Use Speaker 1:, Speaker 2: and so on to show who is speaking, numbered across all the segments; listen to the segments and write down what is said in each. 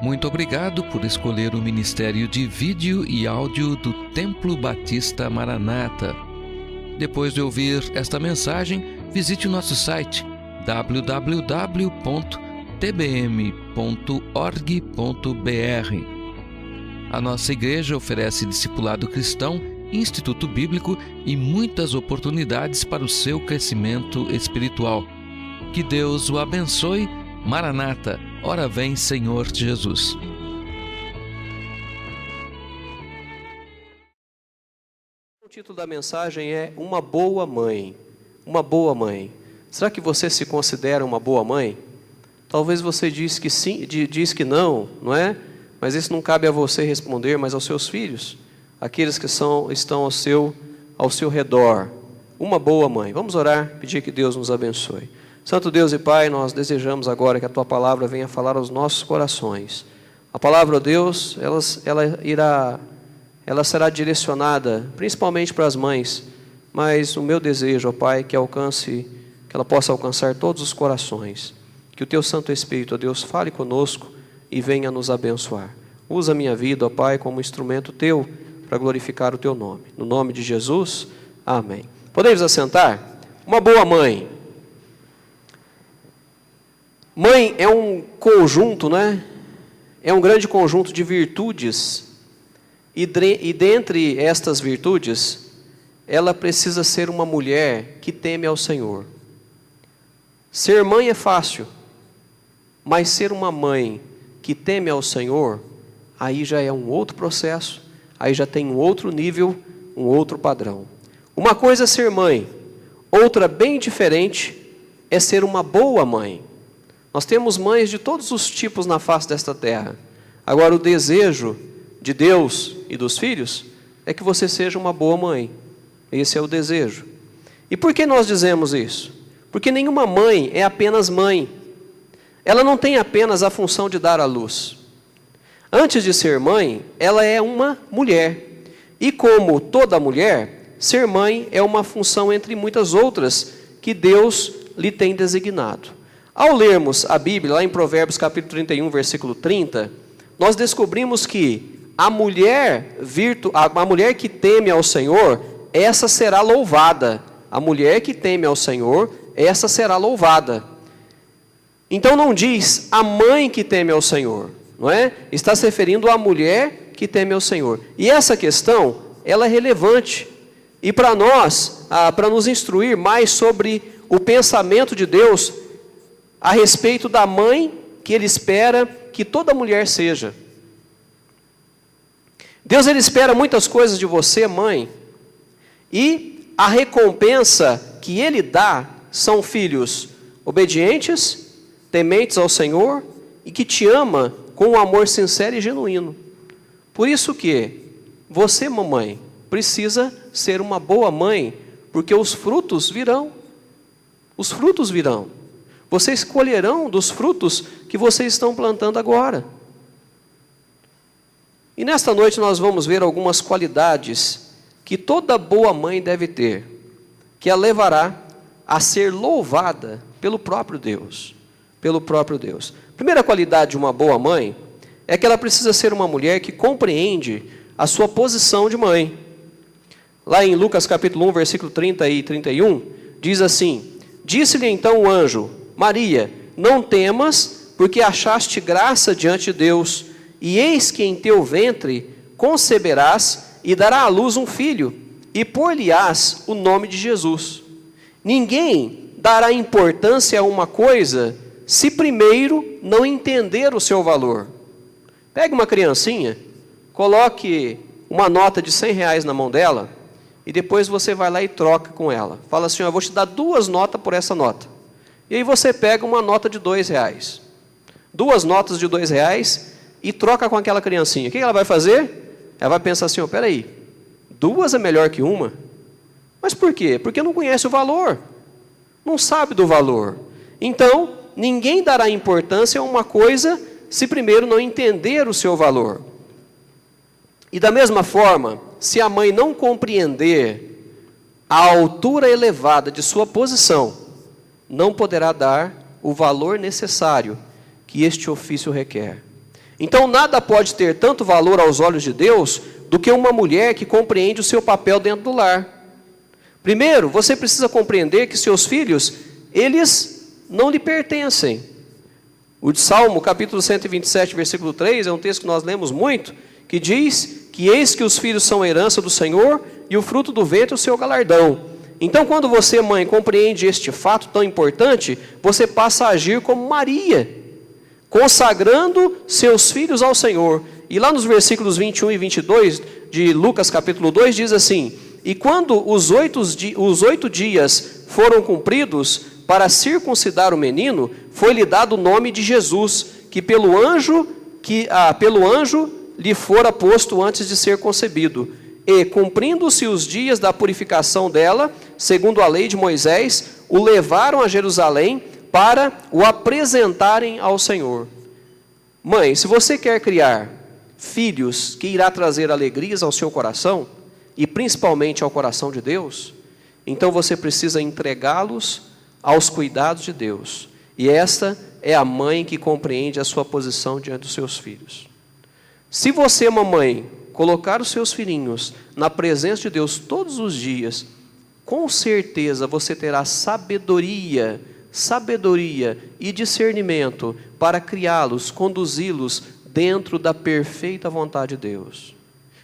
Speaker 1: Muito obrigado por escolher o Ministério de Vídeo e Áudio do Templo Batista Maranata. Depois de ouvir esta mensagem, visite o nosso site www.tbm.org.br. A nossa igreja oferece discipulado cristão, instituto bíblico e muitas oportunidades para o seu crescimento espiritual. Que Deus o abençoe. Maranata, ora vem, Senhor Jesus.
Speaker 2: O título da mensagem é Uma Boa Mãe. Uma boa mãe. Será que você se considera uma boa mãe? Talvez você diz que sim, diz que não, não é? Mas isso não cabe a você responder, mas aos seus filhos, aqueles que estão ao seu redor. Uma boa mãe. Vamos orar, pedir que Deus nos abençoe. Santo Deus e Pai, nós desejamos agora que a Tua Palavra venha falar aos nossos corações. A Palavra, ó Deus, ela será direcionada principalmente para as mães, mas o meu desejo, ó Pai, que ela possa alcançar todos os corações. Que o Teu Santo Espírito, ó Deus, fale conosco e venha nos abençoar. Usa a minha vida, ó Pai, como instrumento Teu para glorificar o Teu nome. No nome de Jesus, amém. Podemos assentar? Uma boa mãe. Mãe é um conjunto, né? É um grande conjunto de virtudes. E dentre estas virtudes, ela precisa ser uma mulher que teme ao Senhor. Ser mãe é fácil, mas ser uma mãe que teme ao Senhor, aí já é um outro processo, aí já tem um outro nível, um outro padrão. Uma coisa é ser mãe, outra bem diferente é ser uma boa mãe. Nós temos mães de todos os tipos na face desta terra. Agora, o desejo de Deus e dos filhos é que você seja uma boa mãe. Esse é o desejo. E por que nós dizemos isso? Porque nenhuma mãe é apenas mãe. Ela não tem apenas a função de dar à luz. Antes de ser mãe, ela é uma mulher. E como toda mulher, ser mãe é uma função entre muitas outras que Deus lhe tem designado. Ao lermos a Bíblia, lá em Provérbios capítulo 31, versículo 30, nós descobrimos que a mulher que teme ao Senhor, essa será louvada. A mulher que teme ao Senhor, essa será louvada. Então não diz a mãe que teme ao Senhor, não é? Está se referindo à mulher que teme ao Senhor. E essa questão, ela é relevante. E para nós, para nos instruir mais sobre o pensamento de Deus a respeito da mãe que Ele espera que toda mulher seja. Deus, Ele espera muitas coisas de você, mãe, e a recompensa que Ele dá são filhos obedientes, tementes ao Senhor e que te ama com um amor sincero e genuíno. Por isso que você, mamãe, precisa ser uma boa mãe, porque os frutos virão. Os frutos virão. Vocês colherão dos frutos que vocês estão plantando agora. E nesta noite nós vamos ver algumas qualidades que toda boa mãe deve ter, que a levará a ser louvada pelo próprio Deus. Pelo próprio Deus. A primeira qualidade de uma boa mãe é que ela precisa ser uma mulher que compreende a sua posição de mãe. Lá em Lucas capítulo 1, versículo 30 e 31, diz assim: Disse-lhe então o anjo: Maria, não temas, porque achaste graça diante de Deus, e eis que em teu ventre conceberás e dará à luz um filho, e por-lhe-ás o nome de Jesus. Ninguém dará importância a uma coisa se primeiro não entender o seu valor. Pegue uma criancinha, coloque uma nota de R$100 na mão dela, e depois você vai lá e troca com ela. Fala assim: eu vou te dar 2 notas por essa nota. E aí você pega uma nota de R$2. 2 notas de R$2 e troca com aquela criancinha. O que ela vai fazer? Ela vai pensar assim: peraí, 2 é melhor que uma? Mas por quê? Porque não conhece o valor. Não sabe do valor. Então, ninguém dará importância a uma coisa se primeiro não entender o seu valor. E da mesma forma, se a mãe não compreender a altura elevada de sua posição, não poderá dar o valor necessário que este ofício requer. Então nada pode ter tanto valor aos olhos de Deus do que uma mulher que compreende o seu papel dentro do lar. Primeiro, você precisa compreender que seus filhos, eles não lhe pertencem. O de Salmo, capítulo 127, versículo 3, é um texto que nós lemos muito, que diz que eis que os filhos são herança do Senhor e o fruto do ventre o seu galardão. Então, quando você, mãe, compreende este fato tão importante, você passa a agir como Maria, consagrando seus filhos ao Senhor. E lá nos versículos 21 e 22 de Lucas capítulo 2 diz assim: e quando os 8 dias foram cumpridos para circuncidar o menino, foi-lhe dado o nome de Jesus, que pelo anjo lhe fora posto antes de ser concebido. E, cumprindo-se os dias da purificação dela, segundo a lei de Moisés, o levaram a Jerusalém para o apresentarem ao Senhor. Mãe, se você quer criar filhos que irá trazer alegrias ao seu coração, e principalmente ao coração de Deus, então você precisa entregá-los aos cuidados de Deus. E esta é a mãe que compreende a sua posição diante dos seus filhos. Se você, mamãe, colocar os seus filhinhos na presença de Deus todos os dias, com certeza você terá sabedoria e discernimento para criá-los, conduzi-los dentro da perfeita vontade de Deus.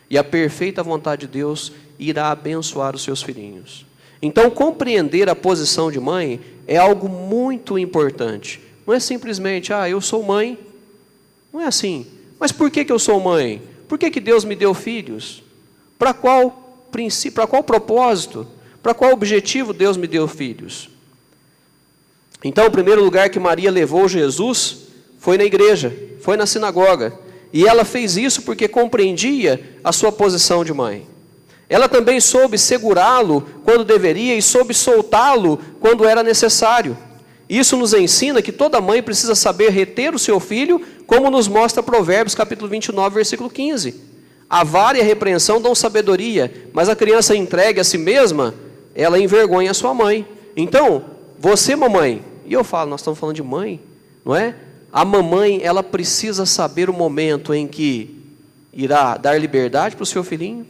Speaker 2: E a perfeita vontade de Deus irá abençoar os seus filhinhos. Então, compreender a posição de mãe é algo muito importante. Não é simplesmente, eu sou mãe. Não é assim. Mas por que eu sou mãe? Por que Deus me deu filhos? Para qual princípio, para qual propósito? Para qual objetivo Deus me deu filhos? Então, o primeiro lugar que Maria levou Jesus foi na igreja, foi na sinagoga. E ela fez isso porque compreendia a sua posição de mãe. Ela também soube segurá-lo quando deveria e soube soltá-lo quando era necessário. Isso nos ensina que toda mãe precisa saber reter o seu filho, como nos mostra Provérbios capítulo 29, versículo 15. A vara e a repreensão dão sabedoria, mas a criança entregue a si mesma, ela envergonha a sua mãe. Então, você, mamãe, e eu falo, nós estamos falando de mãe, não é? A mamãe, ela precisa saber o momento em que irá dar liberdade para o seu filhinho,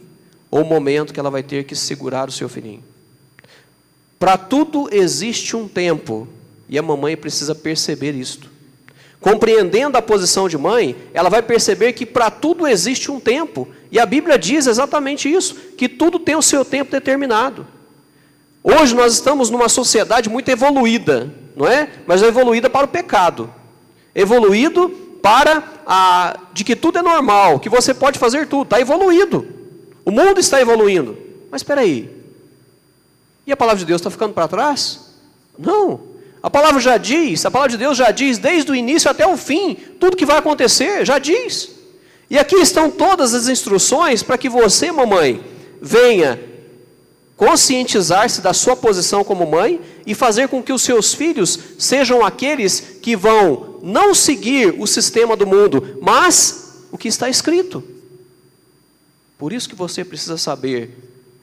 Speaker 2: ou o momento que ela vai ter que segurar o seu filhinho. Para tudo existe um tempo, e a mamãe precisa perceber isto. Compreendendo a posição de mãe, ela vai perceber que para tudo existe um tempo, e a Bíblia diz exatamente isso, que tudo tem o seu tempo determinado. Hoje nós estamos numa sociedade muito evoluída, não é? Mas evoluída para o pecado. Evoluído de que tudo é normal, que você pode fazer tudo, está evoluído. O mundo está evoluindo. Mas espera aí, e a palavra de Deus está ficando para trás? Não. A palavra de Deus já diz, desde o início até o fim, tudo que vai acontecer, já diz. E aqui estão todas as instruções para que você, mamãe, venha conscientizar-se da sua posição como mãe e fazer com que os seus filhos sejam aqueles que vão não seguir o sistema do mundo, mas o que está escrito. Por isso que você precisa saber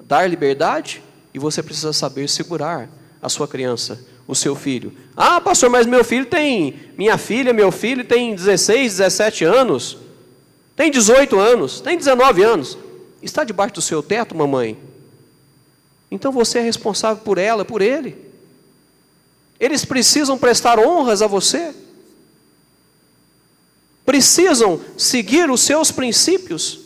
Speaker 2: dar liberdade e você precisa saber segurar a sua criança, o seu filho. Pastor, mas meu filho meu filho tem 16, 17 anos, tem 18 anos, tem 19 anos. Está debaixo do seu teto, mamãe? Então você é responsável por ela, por ele. Eles precisam prestar honras a você. Precisam seguir os seus princípios.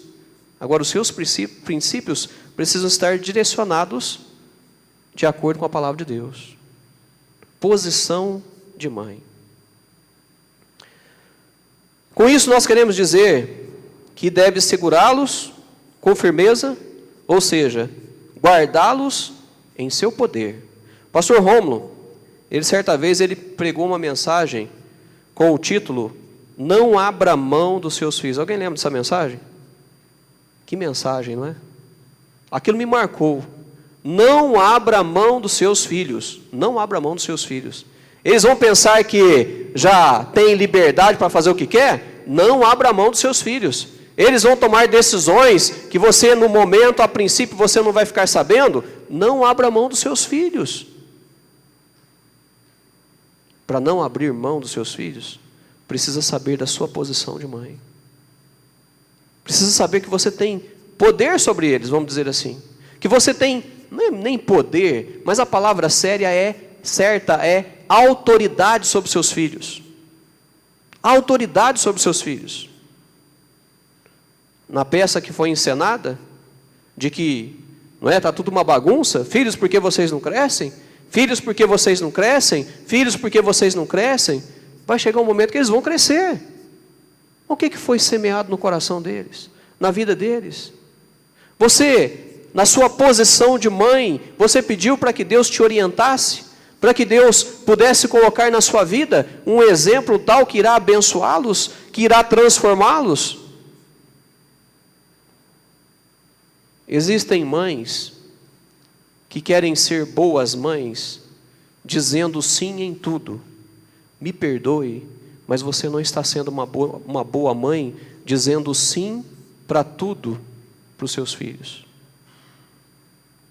Speaker 2: Agora, os seus princípios precisam estar direcionados de acordo com a palavra de Deus. Posição de mãe. Com isso nós queremos dizer que deve segurá-los com firmeza, ou seja, guardá-los em seu poder. Pastor Rômulo, certa vez ele pregou uma mensagem com o título Não abra mão dos seus filhos. Alguém lembra dessa mensagem? Que mensagem, não é? Aquilo me marcou. Não abra mão dos seus filhos. Não abra mão dos seus filhos. Eles vão pensar que já tem liberdade para fazer o que quer? Não abra mão dos seus filhos. Eles vão tomar decisões que você, no momento, a princípio, você não vai ficar sabendo. Não abra mão dos seus filhos. Para não abrir mão dos seus filhos, precisa saber da sua posição de mãe. Precisa saber que você tem poder sobre eles, vamos dizer assim. Que você tem, não é nem poder, mas a palavra certa é autoridade sobre seus filhos. Autoridade sobre seus filhos. Na peça que foi encenada, de que, não é, está tudo uma bagunça, filhos, por que vocês não crescem? Filhos, por que vocês não crescem? Filhos, por que vocês não crescem? Vai chegar um momento que eles vão crescer. O que foi semeado no coração deles? Na vida deles? Você, na sua posição de mãe, você pediu para que Deus te orientasse? Para que Deus pudesse colocar na sua vida um exemplo tal que irá abençoá-los? Que irá transformá-los? Existem mães que querem ser boas mães, dizendo sim em tudo. Me perdoe, mas você não está sendo uma boa mãe, dizendo sim para tudo para os seus filhos.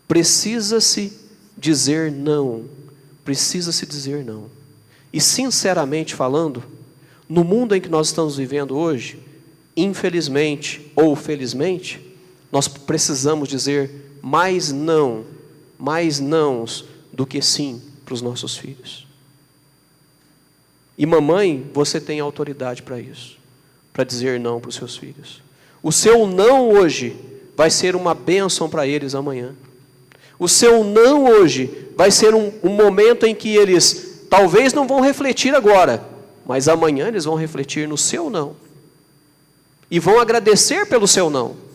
Speaker 2: Precisa-se dizer não. Precisa-se dizer não. E sinceramente falando, no mundo em que nós estamos vivendo hoje, infelizmente ou felizmente, nós precisamos dizer mais nãos do que sim para os nossos filhos. E mamãe, você tem autoridade para isso, para dizer não para os seus filhos. O seu não hoje vai ser uma bênção para eles amanhã. O seu não hoje vai ser um momento em que eles talvez não vão refletir agora, mas amanhã eles vão refletir no seu não. E vão agradecer pelo seu não.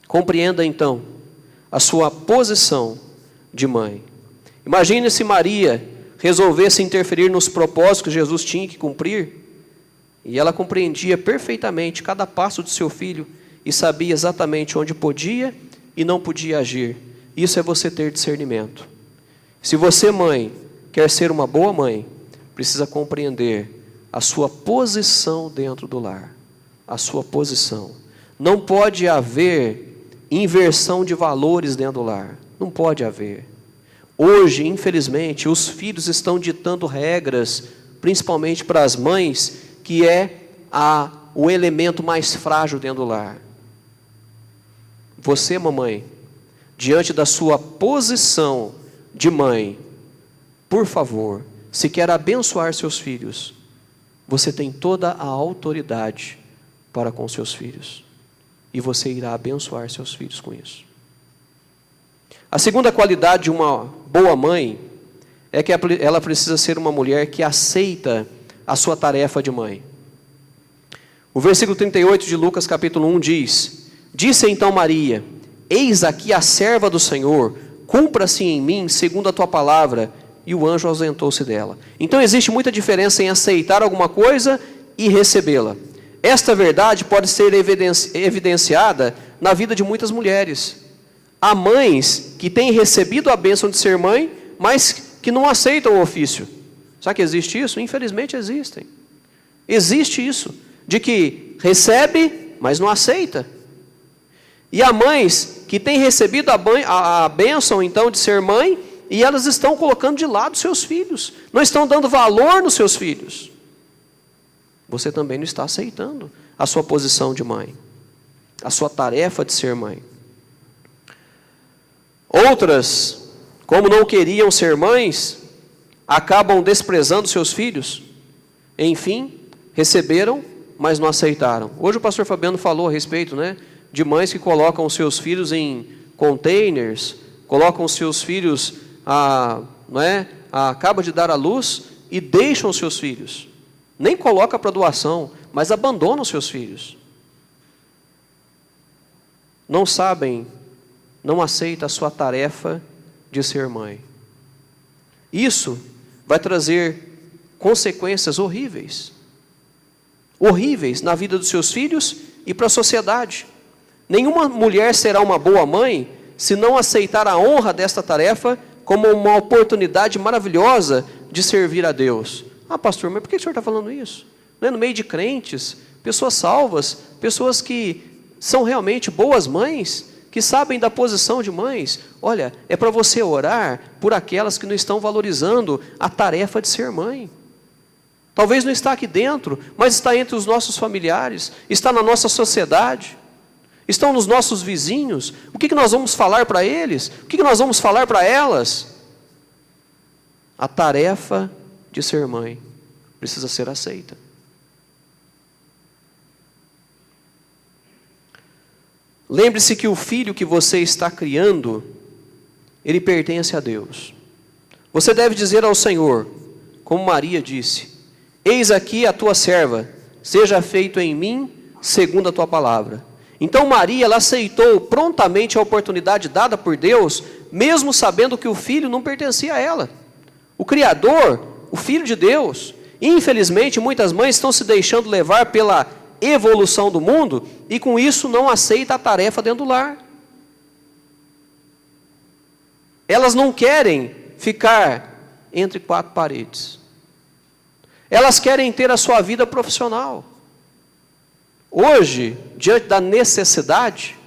Speaker 2: Compreenda então a sua posição de mãe. Imagine se Maria resolvesse interferir nos propósitos que Jesus tinha que cumprir, e ela compreendia perfeitamente cada passo de seu filho e sabia exatamente onde podia e não podia agir. Isso é você ter discernimento. Se você, mãe, quer ser uma boa mãe, precisa compreender a sua posição dentro do lar. A sua posição. Não pode haver inversão de valores dentro do lar. Não pode haver. Hoje, infelizmente, os filhos estão ditando regras, principalmente para as mães, que é o elemento mais frágil dentro do lar. Você, mamãe, diante da sua posição de mãe, por favor, se quer abençoar seus filhos, você tem toda a autoridade para com seus filhos. E você irá abençoar seus filhos com isso. A segunda qualidade de uma boa mãe é que ela precisa ser uma mulher que aceita a sua tarefa de mãe. O versículo 38 de Lucas capítulo 1 diz: Disse então Maria: Eis aqui a serva do Senhor, cumpra-se em mim segundo a tua palavra. E o anjo ausentou-se dela. Então existe muita diferença em aceitar alguma coisa e recebê-la. Esta verdade pode ser evidenciada na vida de muitas mulheres. Há mães que têm recebido a bênção de ser mãe, mas que não aceitam o ofício. Sabe que existe isso? Infelizmente existem. Existe isso, de que recebe, mas não aceita. E há mães que têm recebido a bênção então de ser mãe, e elas estão colocando de lado seus filhos. Não estão dando valor nos seus filhos. Você também não está aceitando a sua posição de mãe, a sua tarefa de ser mãe. Outras, como não queriam ser mães, acabam desprezando seus filhos. Enfim, receberam, mas não aceitaram. Hoje o pastor Fabiano falou a respeito, de mães que colocam os seus filhos em containers, colocam os seus filhos, acaba de dar à luz e deixam os seus filhos. Nem coloca para doação, mas abandonam os seus filhos. Não sabem, não aceitam a sua tarefa de ser mãe. Isso vai trazer consequências horríveis. Horríveis na vida dos seus filhos e para a sociedade. Nenhuma mulher será uma boa mãe se não aceitar a honra desta tarefa como uma oportunidade maravilhosa de servir a Deus. Ah, pastor, mas por que o senhor está falando isso? No meio de crentes, pessoas salvas, pessoas que são realmente boas mães, que sabem da posição de mães. Olha, é para você orar por aquelas que não estão valorizando a tarefa de ser mãe. Talvez não está aqui dentro, mas está entre os nossos familiares, está na nossa sociedade, estão nos nossos vizinhos. O que nós vamos falar para eles? O que nós vamos falar para elas? A tarefa de ser mãe precisa ser aceita. Lembre-se que o filho que você está criando, ele pertence a Deus. Você deve dizer ao Senhor, como Maria disse: eis aqui a tua serva, seja feito em mim segundo a tua palavra. Então Maria, ela aceitou prontamente a oportunidade dada por Deus, mesmo sabendo que o filho não pertencia a ela. O Criador, o Filho de Deus. Infelizmente, muitas mães estão se deixando levar pela evolução do mundo e com isso não aceita a tarefa dentro do lar. Elas não querem ficar entre quatro paredes. Elas querem ter a sua vida profissional. Hoje, diante da necessidade,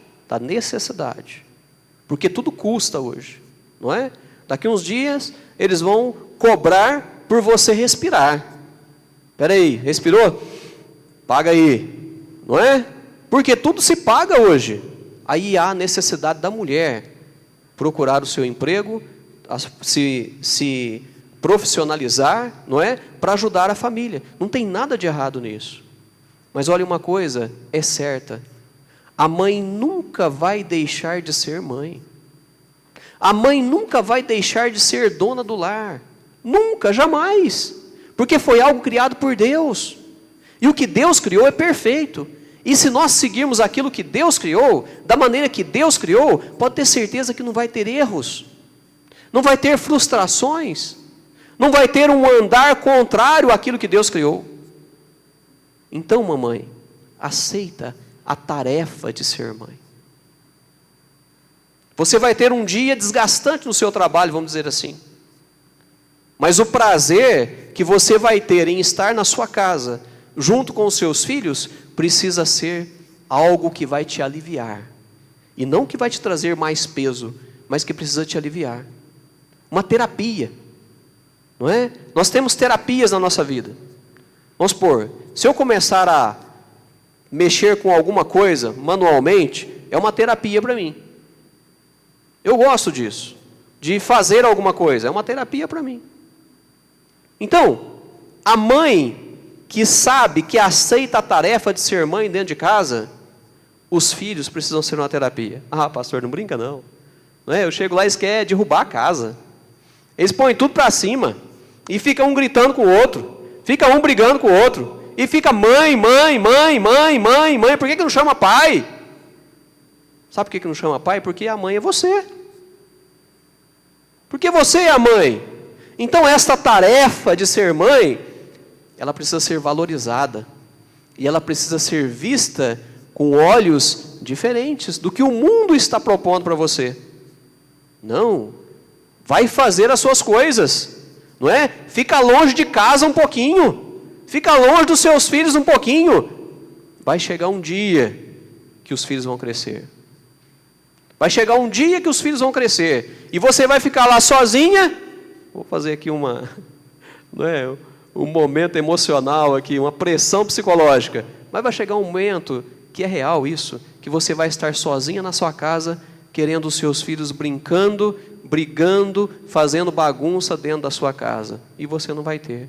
Speaker 2: porque tudo custa hoje, não é? Daqui uns dias, eles vão cobrar por você respirar. Espera aí, respirou? Paga aí, não é? Porque tudo se paga hoje. Aí há a necessidade da mulher procurar o seu emprego, se profissionalizar, não é? Para ajudar a família. Não tem nada de errado nisso. Mas olha, uma coisa é certa: a mãe nunca vai deixar de ser mãe. A mãe nunca vai deixar de ser dona do lar. Nunca, jamais. Porque foi algo criado por Deus. E o que Deus criou é perfeito. E se nós seguirmos aquilo que Deus criou, da maneira que Deus criou, pode ter certeza que não vai ter erros. Não vai ter frustrações. Não vai ter um andar contrário àquilo que Deus criou. Então, mamãe, aceita a tarefa de ser mãe. Você vai ter um dia desgastante no seu trabalho, vamos dizer assim. Mas o prazer que você vai ter em estar na sua casa, junto com os seus filhos, precisa ser algo que vai te aliviar. E não que vai te trazer mais peso, mas que precisa te aliviar. Uma terapia, não é? Nós temos terapias na nossa vida. Vamos supor, se eu começar a mexer com alguma coisa manualmente, é uma terapia para mim. Eu gosto disso, de fazer alguma coisa, é uma terapia para mim. Então, a mãe que sabe, que aceita a tarefa de ser mãe dentro de casa, os filhos precisam ser uma terapia. Ah, pastor, não brinca não. Não é? Eu chego lá e eles querem derrubar a casa. Eles põem tudo para cima, e fica um gritando com o outro, fica um brigando com o outro, e fica mãe, por que não chama pai? Sabe por que não chama pai? Porque a mãe é você. Porque você é a mãe. Então esta tarefa de ser mãe, ela precisa ser valorizada. E ela precisa ser vista com olhos diferentes do que o mundo está propondo para você. Não. Vai fazer as suas coisas. Não é? Fica longe de casa um pouquinho. Fica longe dos seus filhos um pouquinho. Vai chegar um dia que os filhos vão crescer. Vai chegar um dia que os filhos vão crescer. E você vai ficar lá sozinha. Vou fazer aqui um momento emocional aqui, uma pressão psicológica. Mas vai chegar um momento que é real isso, que você vai estar sozinha na sua casa, querendo os seus filhos brincando, brigando, fazendo bagunça dentro da sua casa. E você não vai ter.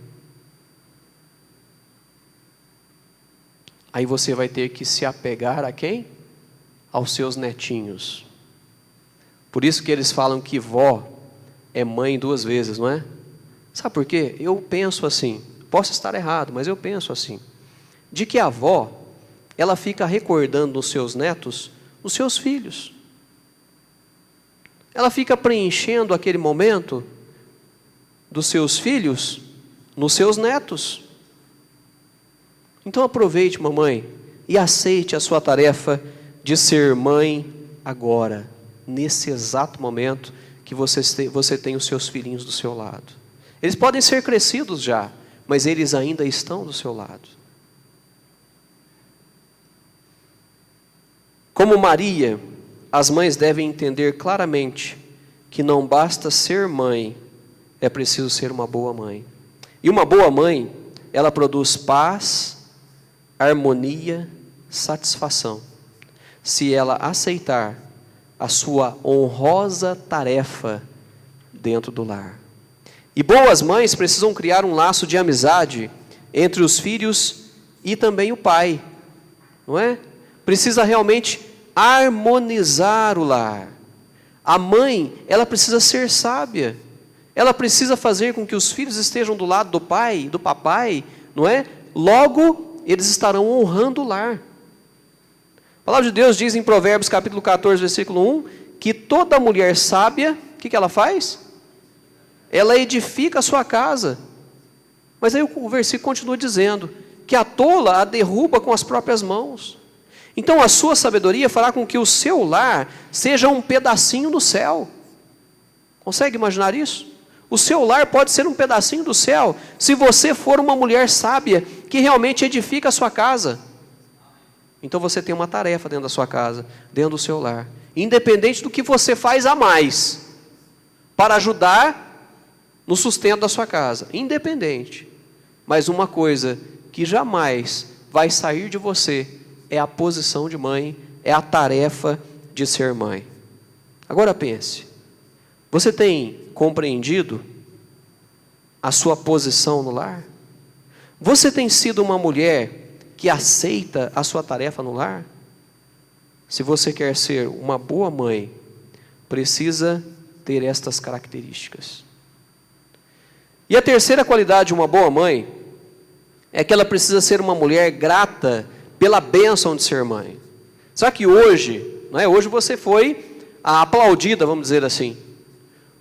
Speaker 2: Aí você vai ter que se apegar a quem? Aos seus netinhos. Por isso que eles falam que vó é mãe duas vezes, não é? Sabe por quê? Eu penso assim, posso estar errado, mas eu penso assim, de que a avó, ela fica recordando nos seus netos os seus filhos. Ela fica preenchendo aquele momento dos seus filhos nos seus netos. Então aproveite, mamãe, e aceite a sua tarefa de ser mãe agora, nesse exato momento que você tem os seus filhinhos do seu lado. Eles podem ser crescidos já, mas eles ainda estão do seu lado. Como Maria, as mães devem entender claramente que não basta ser mãe, é preciso ser uma boa mãe. E uma boa mãe ela produz paz, harmonia, satisfação, se ela aceitar a sua honrosa tarefa dentro do lar. E boas mães precisam criar um laço de amizade entre os filhos e também o pai, não é? Precisa realmente harmonizar o lar. A mãe, ela precisa ser sábia. Ela precisa fazer com que os filhos estejam do lado do pai, do papai, não é? Logo, eles estarão honrando o lar. A palavra de Deus diz em Provérbios capítulo 14, versículo 1, que toda mulher sábia, o que ela faz? Ela edifica a sua casa. Mas aí o versículo continua dizendo que a tola a derruba com as próprias mãos. Então a sua sabedoria fará com que o seu lar seja um pedacinho do céu. Consegue imaginar isso? O seu lar pode ser um pedacinho do céu, se você for uma mulher sábia, que realmente edifica a sua casa. Então você tem uma tarefa dentro da sua casa, dentro do seu lar. Independente do que você faz a mais, para ajudar no sustento da sua casa. Independente. Mas uma coisa que jamais vai sair de você, é a posição de mãe, é a tarefa de ser mãe. Agora pense, você tem compreendido a sua posição no lar? Você tem sido uma mulher que aceita a sua tarefa no lar? Se você quer ser uma boa mãe, precisa ter estas características. E a terceira qualidade de uma boa mãe é que ela precisa ser uma mulher grata pela bênção de ser mãe. Só que hoje, não é? Hoje você foi aplaudida, vamos dizer assim.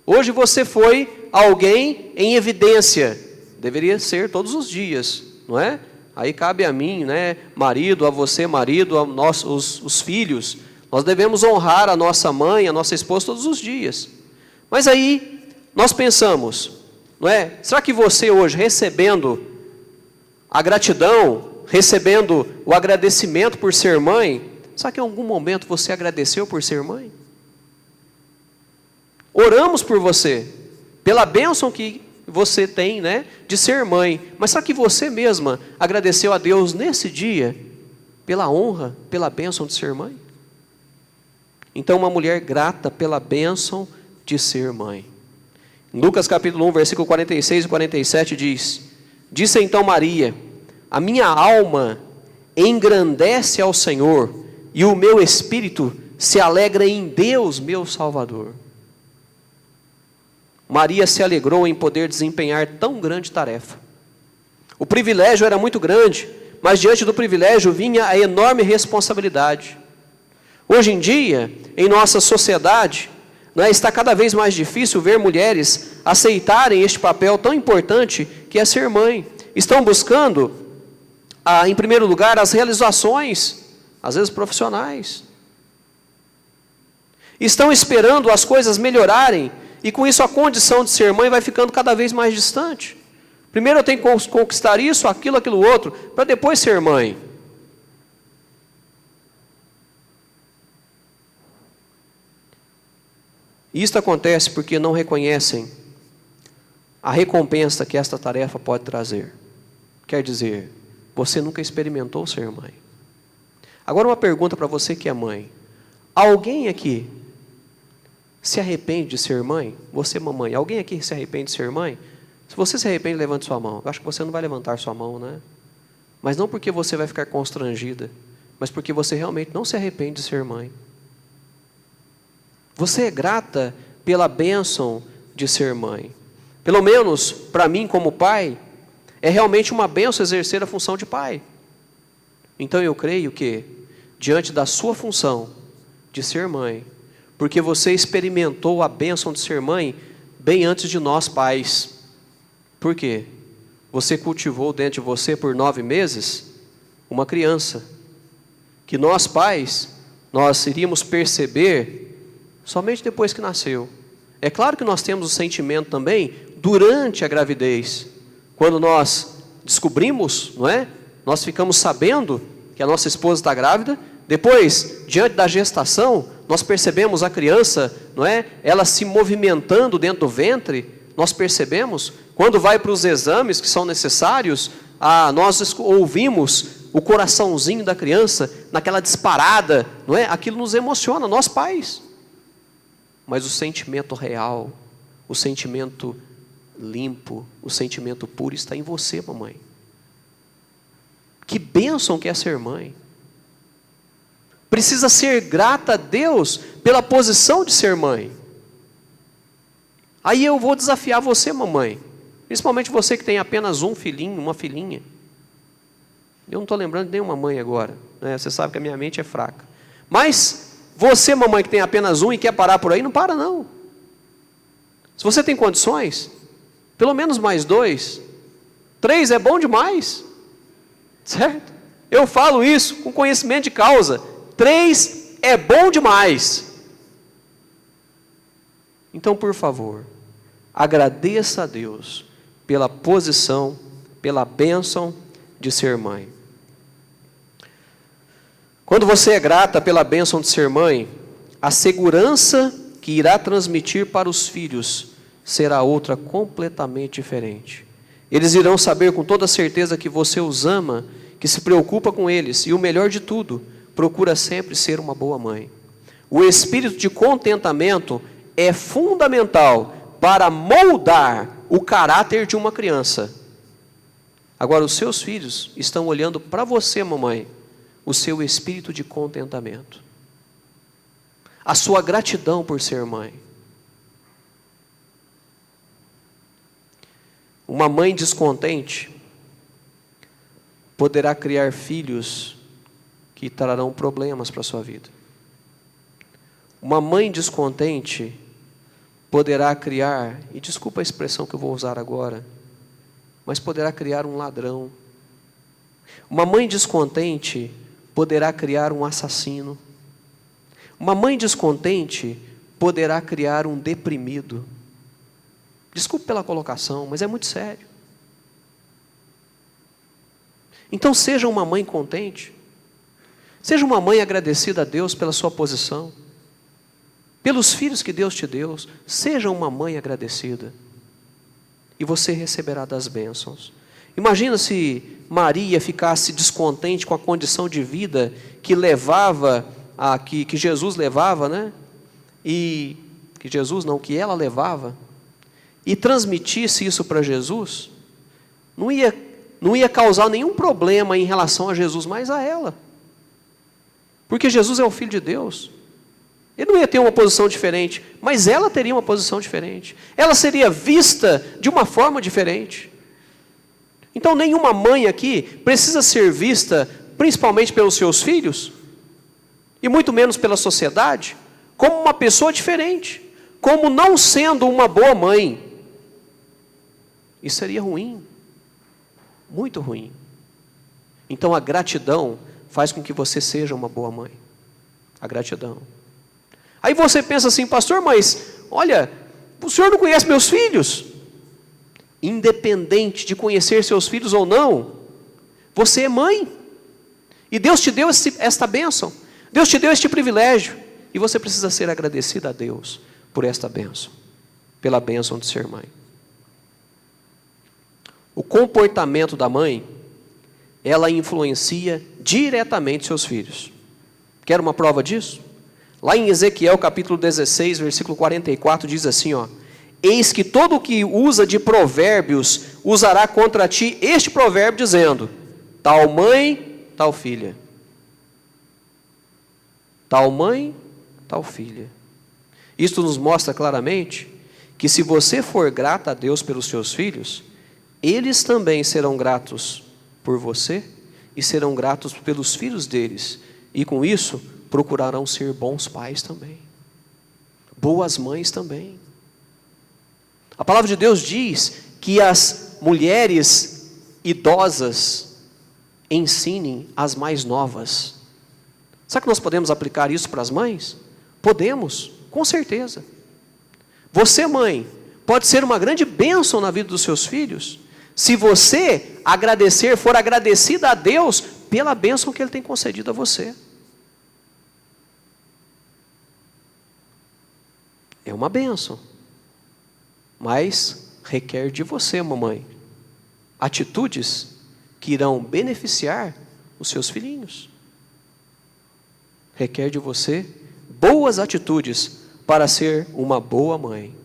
Speaker 2: Hoje você foi alguém em evidência. Deveria ser todos os dias, não é? Aí cabe a mim, né, marido, a você, marido, a nós, os filhos. Nós devemos honrar a nossa mãe, a nossa esposa todos os dias. Mas aí nós pensamos, não é? Será que você hoje, recebendo a gratidão, recebendo o agradecimento por ser mãe, será que em algum momento você agradeceu por ser mãe? Oramos por você, pela bênção que você tem, né, de ser mãe. Mas será que você mesma agradeceu a Deus nesse dia, pela honra, pela bênção de ser mãe? Então, uma mulher grata pela bênção de ser mãe. Em Lucas capítulo 1, versículo 46 e 47 diz: Disse então Maria: a minha alma engrandece ao Senhor, e o meu espírito se alegra em Deus, meu Salvador. Maria se alegrou em poder desempenhar tão grande tarefa. O privilégio era muito grande, mas diante do privilégio vinha a enorme responsabilidade. Hoje em dia, em nossa sociedade, está cada vez mais difícil ver mulheres aceitarem este papel tão importante que é ser mãe. Estão buscando, em primeiro lugar, as realizações, às vezes profissionais. Estão esperando as coisas melhorarem, e com isso a condição de ser mãe vai ficando cada vez mais distante. Primeiro eu tenho que conquistar isso, aquilo outro, para depois ser mãe. E isso acontece porque não reconhecem a recompensa que esta tarefa pode trazer. Quer dizer, você nunca experimentou ser mãe. Agora uma pergunta para você que é mãe. Alguém aqui se arrepende de ser mãe? Você, mamãe, alguém aqui se arrepende de ser mãe? Se você se arrepende, levante sua mão. Eu acho que você não vai levantar sua mão, né? Mas não porque você vai ficar constrangida, mas porque você realmente não se arrepende de ser mãe. Você é grata pela bênção de ser mãe. Pelo menos, para mim como pai, é realmente uma bênção exercer a função de pai. Então eu creio que, diante da sua função de ser mãe, porque você experimentou a bênção de ser mãe bem antes de nós pais. Por quê? Você cultivou dentro de você por 9 meses uma criança, que nós pais, nós iríamos perceber somente depois que nasceu. É claro que nós temos o sentimento também durante a gravidez, quando nós descobrimos, não é? Nós ficamos sabendo que a nossa esposa está grávida. Depois, diante da gestação, nós percebemos a criança, não é? Ela se movimentando dentro do ventre. Nós percebemos, quando vai para os exames que são necessários, nós ouvimos o coraçãozinho da criança naquela disparada, não é? Aquilo nos emociona, nós pais. Mas o sentimento real, o sentimento limpo, o sentimento puro está em você, mamãe. Que bênção que é ser mãe. Precisa ser grata a Deus pela posição de ser mãe. Aí eu vou desafiar você, mamãe. Principalmente você que tem apenas um filhinho, uma filhinha. Eu não estou lembrando de nenhuma mãe agora, né? Você sabe que a minha mente é fraca. Mas você, mamãe, que tem apenas um e quer parar por aí, não para não. Se você tem condições, pelo menos mais 2, 3 é bom demais. Certo? Eu falo isso com conhecimento de causa. 3 é bom demais. Então, por favor, agradeça a Deus pela posição, pela bênção de ser mãe. Quando você é grata pela bênção de ser mãe, a segurança que irá transmitir para os filhos será outra completamente diferente. Eles irão saber com toda certeza que você os ama, que se preocupa com eles, e o melhor de tudo, procura sempre ser uma boa mãe. O espírito de contentamento é fundamental para moldar o caráter de uma criança. Agora, os seus filhos estão olhando para você, mamãe, o seu espírito de contentamento, a sua gratidão por ser mãe. Uma mãe descontente poderá criar filhos que trarão problemas para a sua vida. Uma mãe descontente poderá criar, e desculpa a expressão que eu vou usar agora, mas poderá criar um ladrão. Uma mãe descontente poderá criar um assassino. Uma mãe descontente poderá criar um deprimido. Desculpe pela colocação, mas é muito sério. Então seja uma mãe contente. Seja uma mãe agradecida a Deus pela sua posição, pelos filhos que Deus te deu. Seja uma mãe agradecida. E você receberá das bênçãos. Imagina se Maria ficasse descontente com a condição de vida que levava, que Jesus levava, né? Que ela levava, e transmitisse isso para Jesus, não ia causar nenhum problema em relação a Jesus, mas a ela. Porque Jesus é o Filho de Deus. Ele não ia ter uma posição diferente, mas ela teria uma posição diferente. Ela seria vista de uma forma diferente. Então, nenhuma mãe aqui precisa ser vista, principalmente pelos seus filhos, e muito menos pela sociedade, como uma pessoa diferente, como não sendo uma boa mãe. Isso seria ruim, muito ruim. Então, a gratidão faz com que você seja uma boa mãe. A gratidão. Aí você pensa assim, pastor, mas olha, o senhor não conhece meus filhos? Independente de conhecer seus filhos ou não, você é mãe. E Deus te deu esta bênção. Deus te deu este privilégio. E você precisa ser agradecida a Deus por esta bênção. Pela bênção de ser mãe. O comportamento da mãe, ela influencia diretamente seus filhos. Quer uma prova disso? Lá em Ezequiel capítulo 16, versículo 44, diz assim, ó: eis que todo o que usa de provérbios usará contra ti este provérbio, dizendo: tal mãe, tal filha. Tal mãe, tal filha. Isto nos mostra claramente que se você for grata a Deus pelos seus filhos, eles também serão gratos por você e serão gratos pelos filhos deles. E com isso, procurarão ser bons pais também. Boas mães também. A palavra de Deus diz que as mulheres idosas ensinem as mais novas. Será que nós podemos aplicar isso para as mães? Podemos, com certeza. Você, mãe, pode ser uma grande bênção na vida dos seus filhos, se você for agradecida a Deus pela bênção que Ele tem concedido a você. É uma bênção, mas requer de você, mamãe, atitudes que irão beneficiar os seus filhinhos. Requer de você boas atitudes para ser uma boa mãe.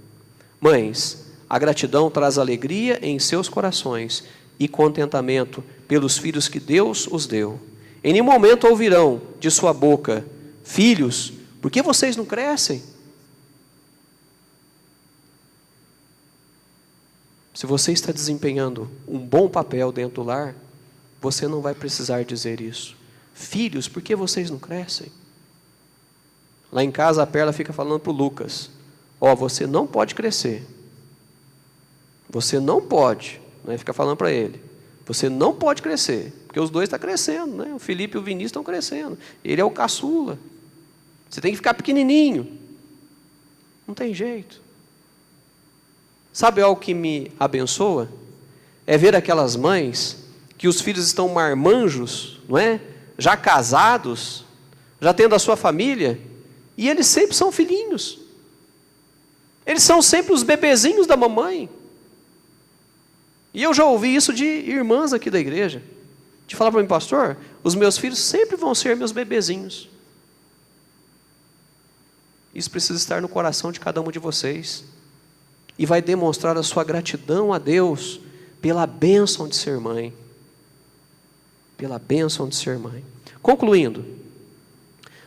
Speaker 2: Mães, a gratidão traz alegria em seus corações e contentamento pelos filhos que Deus os deu. Em nenhum momento ouvirão de sua boca: filhos, por que vocês não crescem? Se você está desempenhando um bom papel dentro do lar, você não vai precisar dizer isso. Filhos, por que vocês não crescem? Lá em casa a Perla fica falando para o Lucas: ó, você não pode crescer. Você não pode. Né? Fica falando para ele: você não pode crescer. Porque os dois estão crescendo. Né? O Felipe e o Vinícius estão crescendo. Ele é o caçula. Você tem que ficar pequenininho. Não tem jeito. Sabe algo que me abençoa? É ver aquelas mães que os filhos estão marmanjos, não é? Já casados, já tendo a sua família, e eles sempre são filhinhos. Eles são sempre os bebezinhos da mamãe. E eu já ouvi isso de irmãs aqui da igreja, de falar para mim: pastor, os meus filhos sempre vão ser meus bebezinhos. Isso precisa estar no coração de cada um de vocês. E vai demonstrar a sua gratidão a Deus pela bênção de ser mãe. Pela bênção de ser mãe. Concluindo,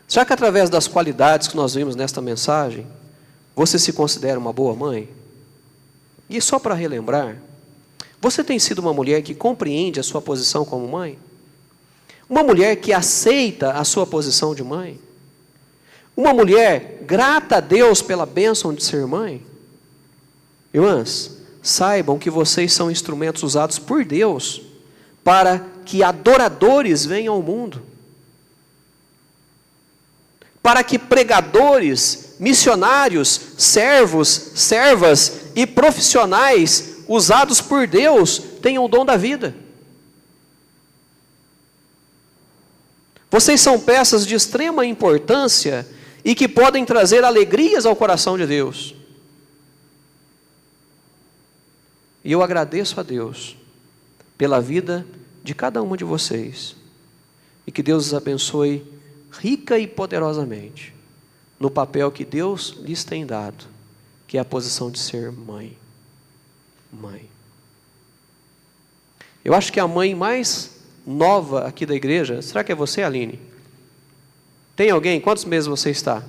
Speaker 2: será que através das qualidades que nós vimos nesta mensagem, você se considera uma boa mãe? E só para relembrar, você tem sido uma mulher que compreende a sua posição como mãe? Uma mulher que aceita a sua posição de mãe? Uma mulher grata a Deus pela bênção de ser mãe? Irmãs, saibam que vocês são instrumentos usados por Deus para que adoradores venham ao mundo. Para que pregadores, missionários, servos, servas e profissionais usados por Deus tenham o dom da vida. Vocês são peças de extrema importância e que podem trazer alegrias ao coração de Deus. E eu agradeço a Deus pela vida de cada uma de vocês. E que Deus os abençoe rica e poderosamente no papel que Deus lhes tem dado, que é a posição de ser mãe. Mãe. Eu acho que a mãe mais nova aqui da igreja, será que é você, Aline? Tem alguém? Quantos meses você está?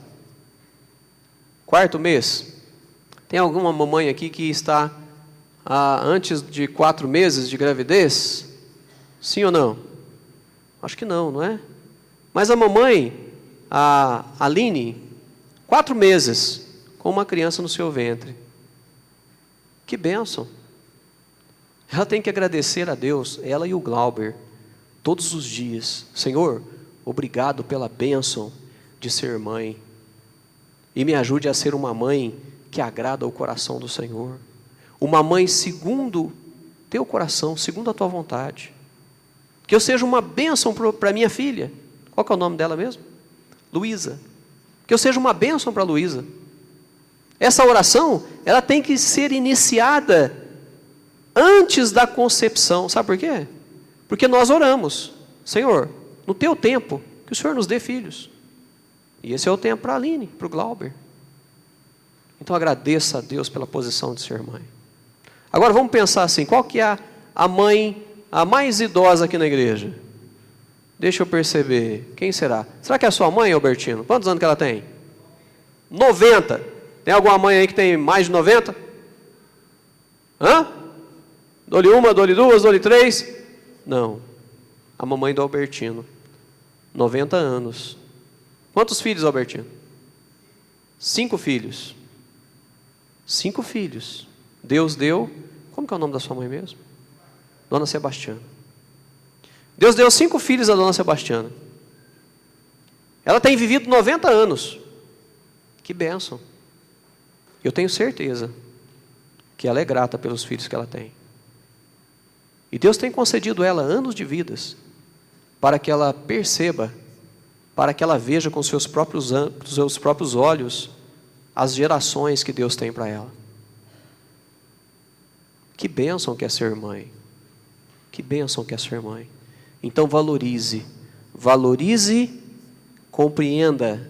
Speaker 2: 4º mês? Tem alguma mamãe aqui que está antes de 4 meses de gravidez? Sim ou não? Acho que não, não é? Mas a mamãe, a Aline, 4 meses com uma criança no seu ventre. Que bênção! Ela tem que agradecer a Deus, ela e o Glauber, todos os dias. Senhor, obrigado pela bênção de ser mãe. E me ajude a ser uma mãe que agrada ao coração do Senhor. Uma mãe segundo teu coração, segundo a tua vontade. Que eu seja uma bênção para minha filha. Qual que é o nome dela mesmo? Luísa. Que eu seja uma bênção para Luísa. Essa oração, ela tem que ser iniciada antes da concepção. Sabe por quê? Porque nós oramos: Senhor, no teu tempo, que o Senhor nos dê filhos. E esse é o tempo para a Aline, para o Glauber. Então agradeça a Deus pela posição de ser mãe. Agora vamos pensar assim: qual que é a mãe a mais idosa aqui na igreja? Deixa eu perceber, quem será? Será que é a sua mãe, Albertino? Quantos anos que ela tem? 90. Tem alguma mãe aí que tem mais de 90? Hã? Dou-lhe uma, dou-lhe duas, dou-lhe 3? Não. A mamãe do Albertino, 90 anos. Quantos filhos, Albertino? 5 filhos. 5 filhos. Deus deu. Como que é o nome da sua mãe mesmo? Dona Sebastiana. Deus deu 5 filhos a Dona Sebastiana. Ela tem vivido 90 anos. Que bênção. Eu tenho certeza que ela é grata pelos filhos que ela tem. E Deus tem concedido a ela anos de vidas para que ela perceba, para que ela veja com seus próprios olhos as gerações que Deus tem para ela. Que bênção que é ser mãe. Que bênção que é ser mãe. Então valorize, compreenda,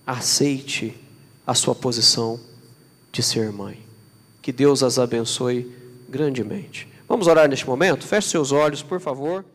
Speaker 2: aceite a sua posição de ser mãe. Que Deus as abençoe grandemente. Vamos orar neste momento? Feche seus olhos, por favor.